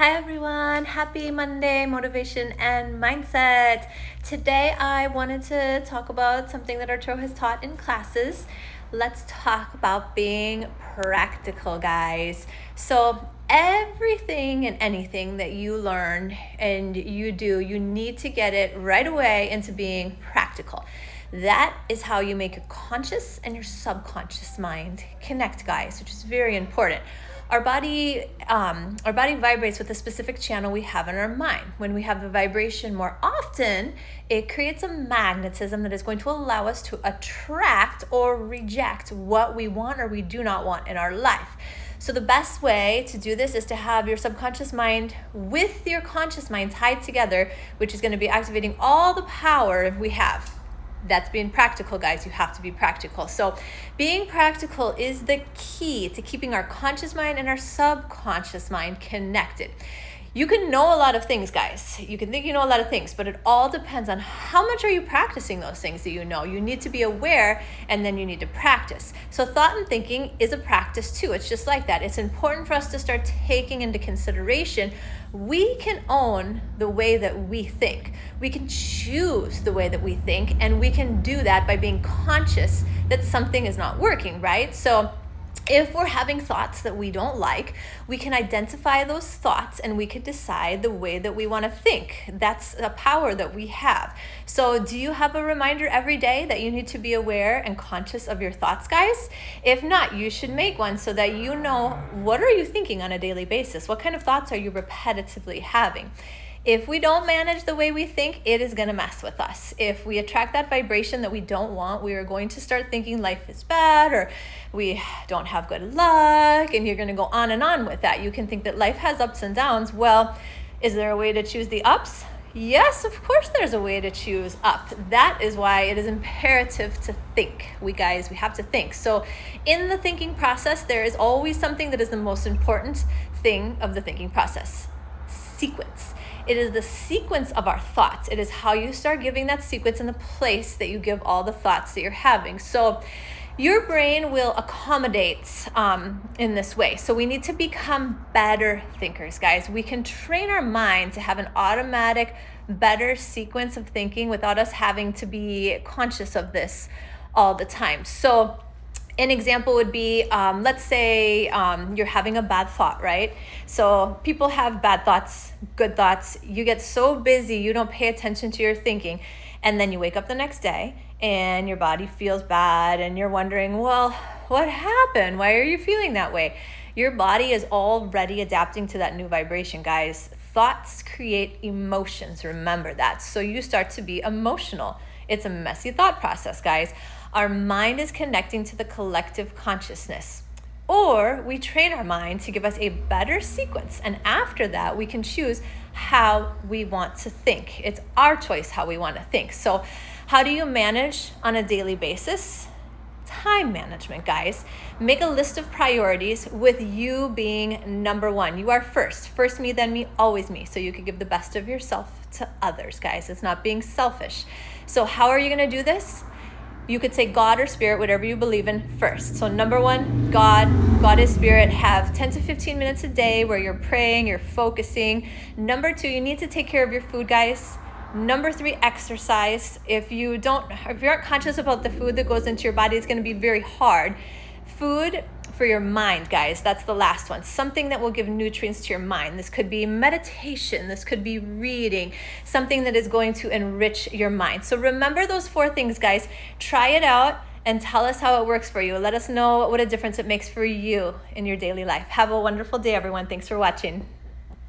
Hi everyone, happy Monday motivation and mindset. Today I wanted to talk about something that Arturo has taught in classes. Let's talk about being practical, guys. So everything and anything that you learn and you do, you need to get it right away into being practical. That is how you make your conscious and your subconscious mind connect, guys, which is very important. Our body vibrates with a specific channel we have in our mind. When we have the vibration more often, it creates a magnetism that is going to allow us to attract or reject what we want or we do not want in our life. So the best way to do this is to have your subconscious mind with your conscious mind tied together, which is going to be activating all the power we have. That's being practical, guys. You have to be practical. So being practical is the key to keeping our conscious mind and our subconscious mind connected. You can know a lot of things, guys. You can think you know a lot of things, but it all depends on how much are you practicing those things that you know. You need to be aware, and then you need to practice. So thought and thinking is a practice too. It's just like that. It's important for us to start taking into consideration we can own the way that we think. We can choose the way that we think, and we can do that by being conscious that something is not working, right? So if we're having thoughts that we don't like, we can identify those thoughts and we can decide the way that we want to think. That's a power that we have. So do you have a reminder every day that you need to be aware and conscious of your thoughts, guys? If not, you should make one so that you know what are you thinking on a daily basis? What kind of thoughts are you repetitively having? If we don't manage the way we think, it is going to mess with us. If we attract that vibration that we don't want, we are going to start thinking life is bad or we don't have good luck, and you're going to go on and on with that. You can think that life has ups and downs. Well, is there a way to choose the ups? Yes, of course there's a way to choose up. That is why it is imperative to think. We have to think. So in the thinking process, there is always something that is the most important thing of the thinking process: sequence. It is the sequence of our thoughts. It is how you start giving that sequence in the place that you give all the thoughts that you're having. So your brain will accommodate in this way. So we need to become better thinkers, guys. We can train our mind to have an automatic, better sequence of thinking without us having to be conscious of this all the time. So an example would be, let's say you're having a bad thought, right? So people have bad thoughts, good thoughts. You get so busy, you don't pay attention to your thinking. And then you wake up the next day and your body feels bad and you're wondering, well, what happened? Why are you feeling that way? Your body is already adapting to that new vibration, guys. Thoughts create emotions. Remember that. So you start to be emotional. It's a messy thought process, guys. Our mind is connecting to the collective consciousness. Or we train our mind to give us a better sequence. And after that, we can choose how we want to think. It's our choice how we want to think. So how do you manage on a daily basis? Time management, guys. Make a list of priorities with you being number one. You are first. First me, then me, always me. So you can give the best of yourself to others, guys. It's not being selfish. So how are you going to do this? You could say God or spirit, whatever you believe in, first. So number one, God is spirit. Have 10 to 15 minutes a day where you're praying, you're focusing. Number two, you need to take care of your food, guys. Number three, exercise. If you aren't conscious about the food that goes into your body, it's going to be very hard. Food for your mind, guys. That's the last one. Something that will give nutrients to your mind. This could be meditation. This could be reading. Something that is going to enrich your mind. So remember those 4 things, guys. Try it out and tell us how it works for you. Let us know what a difference it makes for you in your daily life. Have a wonderful day, everyone. Thanks for watching.